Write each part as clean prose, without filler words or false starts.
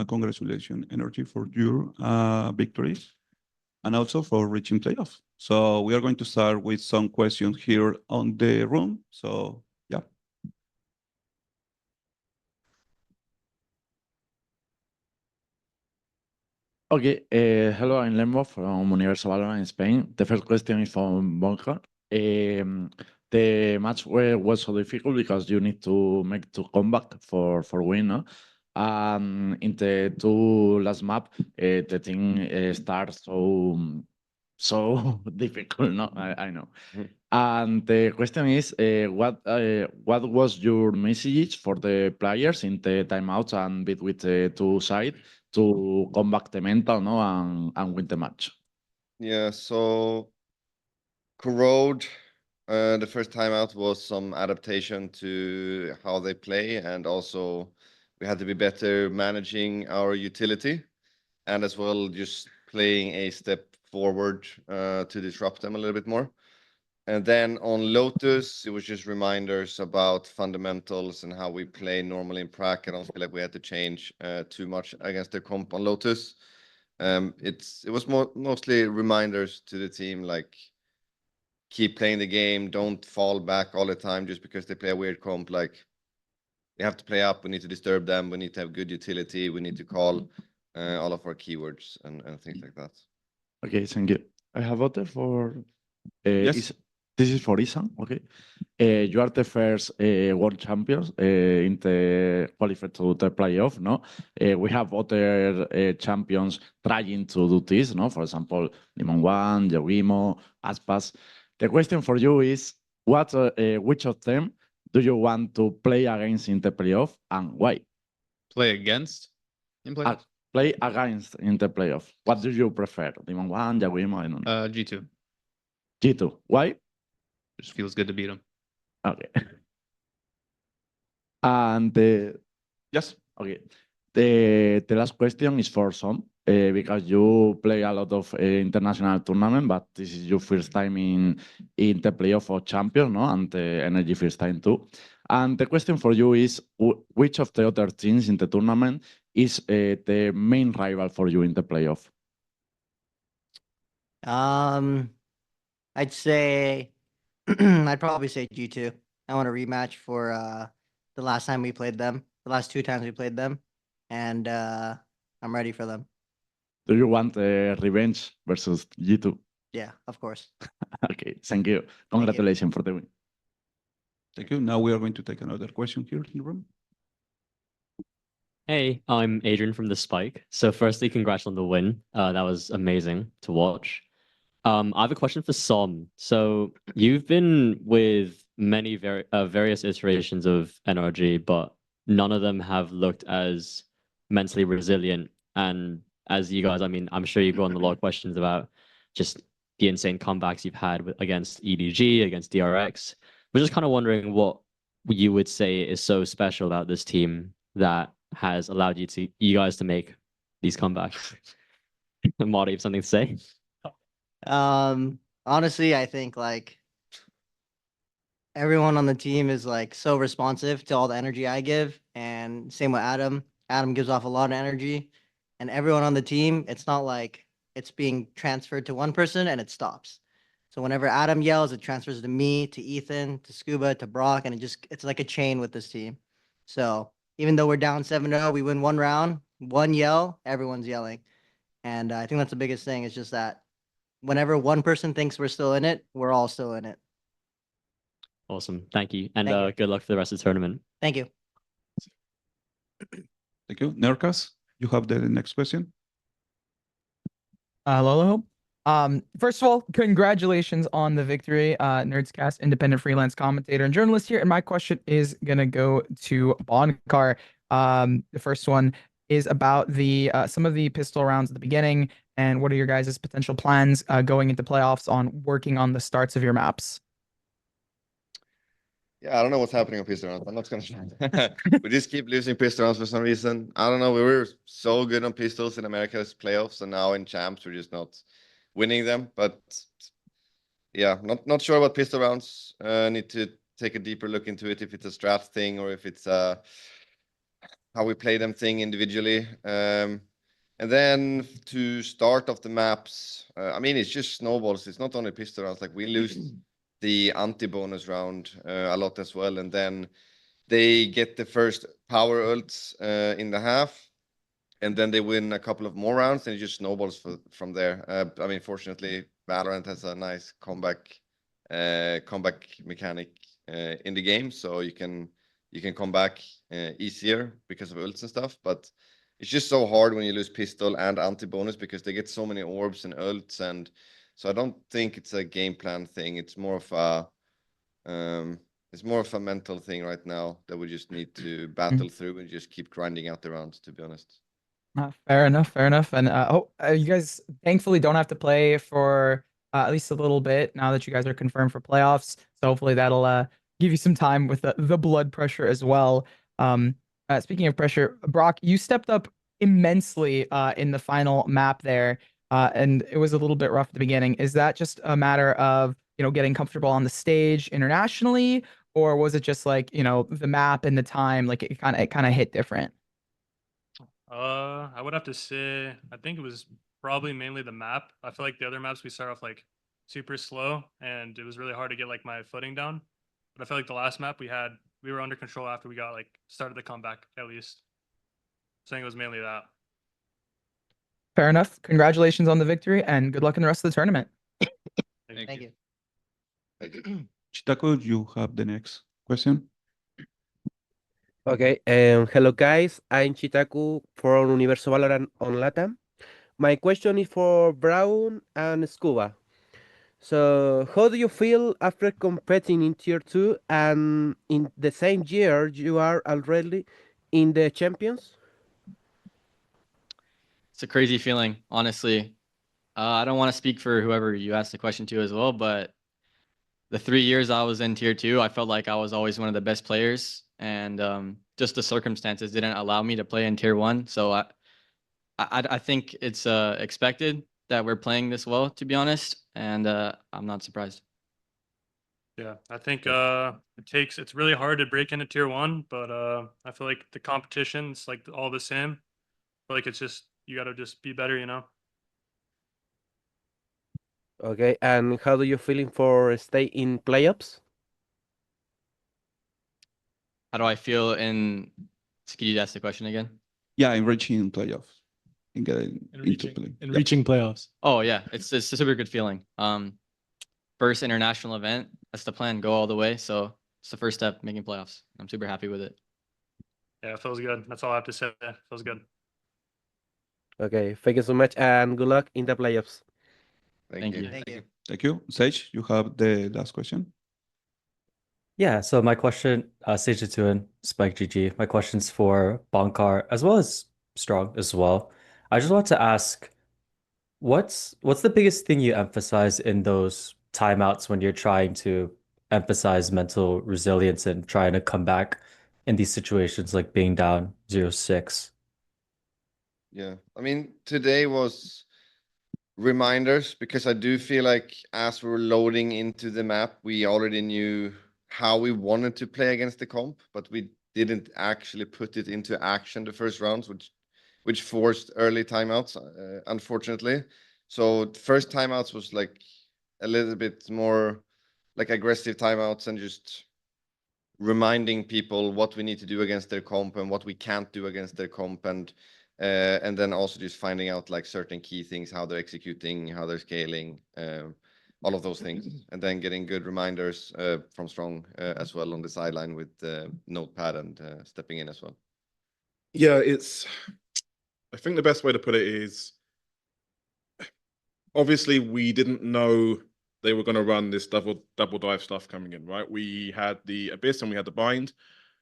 Congratulations, NRG, for your victories and also for reaching playoffs. So we are going to start with some questions here on the room. So yeah. Okay, hello, I'm Lembo from Universal VALORANT in Spain. The first question is from Bonja. The match was so difficult because you need to make 2 comeback for win, no? In the 2 last map, the thing starts so difficult, no? I know. And the question is, what was your message for the players in the timeouts and between the 2 sides to come back the mental, no, and win the match? Yeah, so Corrode, the first timeout was some adaptation to how they play, and also we had to be better managing our utility, and as well just playing a step forward to disrupt them a little bit more. And then on Lotus, it was just reminders about fundamentals and how we play normally in Prague. I don't feel like we had to change too much against their comp on Lotus. It was mostly reminders to the team, like keep playing the game, don't fall back all the time just because they play a weird comp. Like they have to play up, we need to disturb them, we need to have good utility, we need to call all of our keywords and things like that. Okay, thank you. I have voted for... Yes. This is for Isan, okay. You are the first world champions in the qualified to the playoff, no? We have other champions trying to do this, no? For example, Limon One, Yogimo, Aspas. The question for you is, which of them do you want to play against in the playoff and why? Play against in playoff? Play against in the playoff. What do you prefer? Limon One, Yogimo, I don't know. G2. G2. Why? Just feels good to beat them. Okay. And yes, okay. The last question is for Som, because you play a lot of international tournament, but this is your first time in the playoff of champion, no? And the NRG first time too. And the question for you is, which of the other teams in the tournament is the main rival for you in the playoff? I'd say I'd probably say G2. I want a rematch for the last time we played them, the last 2 times we played them, and I'm ready for them. Do you want revenge versus G2? Yeah, of course. Okay, thank you. Congratulations for the win. Thank you. Now we are going to take another question here in the room. Hey, I'm Adrian from The Spike. So firstly, congrats on the win. That was amazing to watch. I have a question for Som. So you've been with many various iterations of NRG, but none of them have looked as mentally resilient. And as you guys, I mean, I'm sure you've gotten a lot of questions about just the insane comebacks you've had against EDG, against DRX. We're just kind of wondering what you would say is so special about this team that has allowed you guys to make these comebacks. Marty, you have something to say? Honestly, I think like everyone on the team is like so responsive to all the energy I give, and same with Adam. Adam gives off a lot of energy, and everyone on the team, it's not like it's being transferred to one person and it stops. So whenever Adam yells, it transfers to me, to Ethan, to Scuba, to Brock, and it's like a chain with this team. So even though we're down 7-0, we win one round, one yell, everyone's yelling. And I think that's the biggest thing. It's just that whenever one person thinks we're still in it, we're all still in it. Awesome. Thank you. And Thank you. Good luck for the rest of the tournament. Thank you. Thank you. Nerkas, you have the next question. Hello. First of all, congratulations on the victory, Nerdscast, independent freelance commentator and journalist here. And my question is gonna go to Bonkar. The first one is about the some of the pistol rounds at the beginning, and what are your guys' potential plans going into playoffs on working on the starts of your maps? Yeah, I don't know what's happening on pistol rounds. I'm not gonna. We just keep losing pistol rounds for some reason. I don't know. We were so good on pistols in America's playoffs, and now in champs we're just not winning them. But yeah, not sure about pistol rounds. Need to take a deeper look into it, if it's a strat thing or if it's how we play them thing individually. And then to start off the maps, I mean, it's just snowballs. It's not only pistol rounds. Like we lose the anti-bonus round a lot as well. And then they get the first power ults in the half. And then they win a couple of more rounds and it just snowballs from there. I mean, fortunately, Valorant has a nice comeback mechanic in the game. So you can come back easier because of ults and stuff. But it's just so hard when you lose pistol and anti-bonus because they get so many orbs and ults. And so I don't think it's a game plan thing. It's more of a mental thing right now that we just need to battle through and just keep grinding out the rounds, to be honest. Fair enough, fair enough. And you guys thankfully don't have to play for at least a little bit now that you guys are confirmed for playoffs. So hopefully that'll give you some time with the blood pressure as well. Speaking of pressure, Brock, you stepped up immensely in the final map there, and it was a little bit rough at the beginning. Is that just a matter of, you know, getting comfortable on the stage internationally, or was it just like, you know, the map and the time, like it kind of hit different? I would have to say, I think it was probably mainly the map. I feel like the other maps we start off like super slow and it was really hard to get like my footing down. But I feel like the last map we were under control after we got like started the comeback at least. So I think it was mainly that. Fair enough. Congratulations on the victory and good luck in the rest of the tournament. Thank you. Chitaku, you have the next question. Okay, hello guys, I'm Chitaku from Universo Valorant on LATAM. My question is for Brown and Scuba. So, how do you feel after competing in Tier 2 and in the same year you are already in the Champions? It's a crazy feeling, honestly. I don't want to speak for whoever you asked the question to as well, but the 3 years I was in Tier 2, I felt like I was always one of the best players. And just the circumstances didn't allow me to play in Tier 1. So I think it's expected that we're playing this well, to be honest. And I'm not surprised. Yeah, I think it's really hard to break into Tier 1, but I feel like the competition's like all the same. I feel like it's just, you got to just be better, you know? Okay, and how do you feeling for stay in playoffs? How do I feel in... Could you ask the question again? Yeah, in reaching playoffs. In getting into play. In reaching playoffs. Oh, yeah. It's a super good feeling. First international event. That's the plan. Go all the way. So it's the first step, making playoffs. I'm super happy with it. Yeah, it feels good. That's all I have to say. It feels good. Okay, thank you so much and good luck in the playoffs. Thank you. Thank you. Thank you. Sage, you have the last question. Yeah, so my question, Sage Tuin, Spike GG. My question's for Bonkar as well as Strong as well. I just want to ask, what's the biggest thing you emphasize in those timeouts when you're trying to emphasize mental resilience and trying to come back in these situations like being down 0-6? Yeah, I mean, today was reminders because I do feel like as we were loading into the map, we already knew how we wanted to play against the comp, but we didn't actually put it into action the first rounds, which forced early timeouts, unfortunately. So first timeouts was like a little bit more like aggressive timeouts and just reminding people what we need to do against their comp and what we can't do against their comp, and then also just finding out like certain key things, how they're executing, how they're scaling, all of those things, and then getting good reminders from Strong as well on the sideline with Notepad and stepping in as well. Yeah, I think the best way to put it is, obviously we didn't know they were going to run this double dive stuff coming in, right? We had the Abyss and we had the Bind.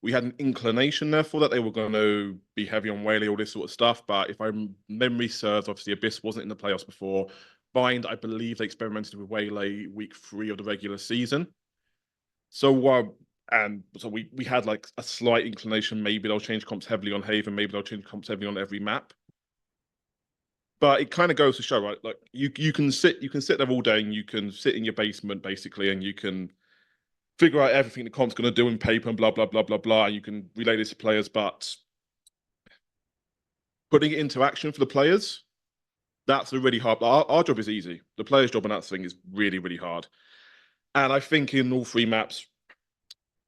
We had an inclination, therefore, that they were going to be heavy on Whaley, all this sort of stuff. But if my memory serves, obviously Abyss wasn't in the playoffs before. Bind, I believe they experimented with Whaley week 3 of the regular season. So we had like a slight inclination, maybe they'll change comps heavily on Haven, maybe they'll change comps heavily on every map. But it kind of goes to show, right? Like you can sit there all day and you can sit in your basement basically, and you can figure out everything the comp's going to do in paper and blah blah blah blah blah, and you can relay this to players. But putting it into action for the players, that's a really hard. Our job is easy. The players' job on that thing is really, really hard. And I think in all three maps,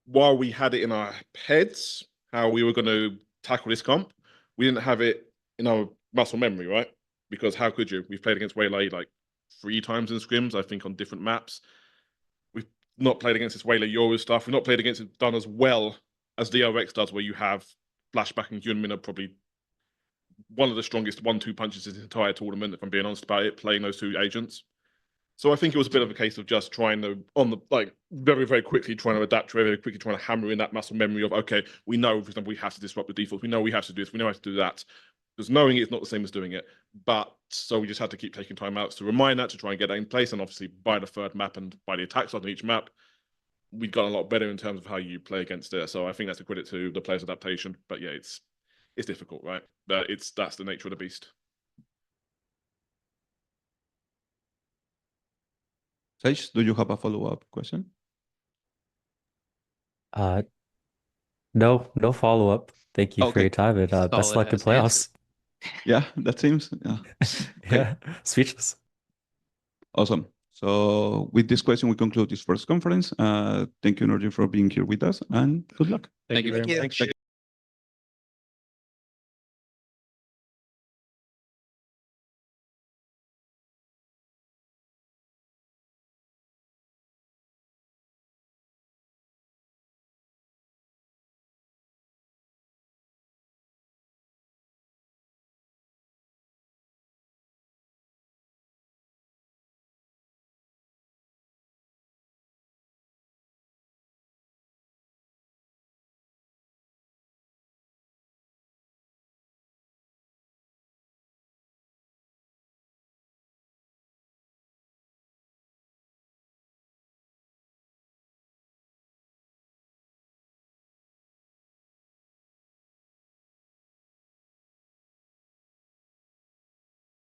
while we had it in our heads how we were going to tackle this comp, we didn't have it in our muscle memory, right? Because how could you? We've played against Waylay like 3 times in scrims, I think, on different maps. We've not played against this Waylay Euro stuff. We've not played against it done as well as DRX does, where you have Flashback and Yunmin are probably one of the strongest 1-2 punches in the entire tournament, if I'm being honest about it, playing those 2 agents. So I think it was a bit of a case of just trying to, very, very quickly trying to adapt, very, very quickly trying to hammer in that muscle memory of, okay, we know, for example, we have to disrupt the defaults. We know we have to do this. We know how to do that. Because knowing it's not the same as doing it. But so we just had to keep taking timeouts to remind that, to try and get that in place. And obviously by the 3rd map and by the attack side on each map, we've gotten a lot better in terms of how you play against it. So I think that's a credit to the players' adaptation. But yeah, it's difficult, right? But that's the nature of the beast. Sage, do you have a follow-up question? No follow-up. Thank you for Okay. your time and best luck in Solid-ass playoffs. Yeah, that seems. Yeah. Yeah, speechless. Awesome. So with this question, we conclude this first conference. Thank you, NRG, for being here with us, and good luck. Thank you. Thank you. Thank you.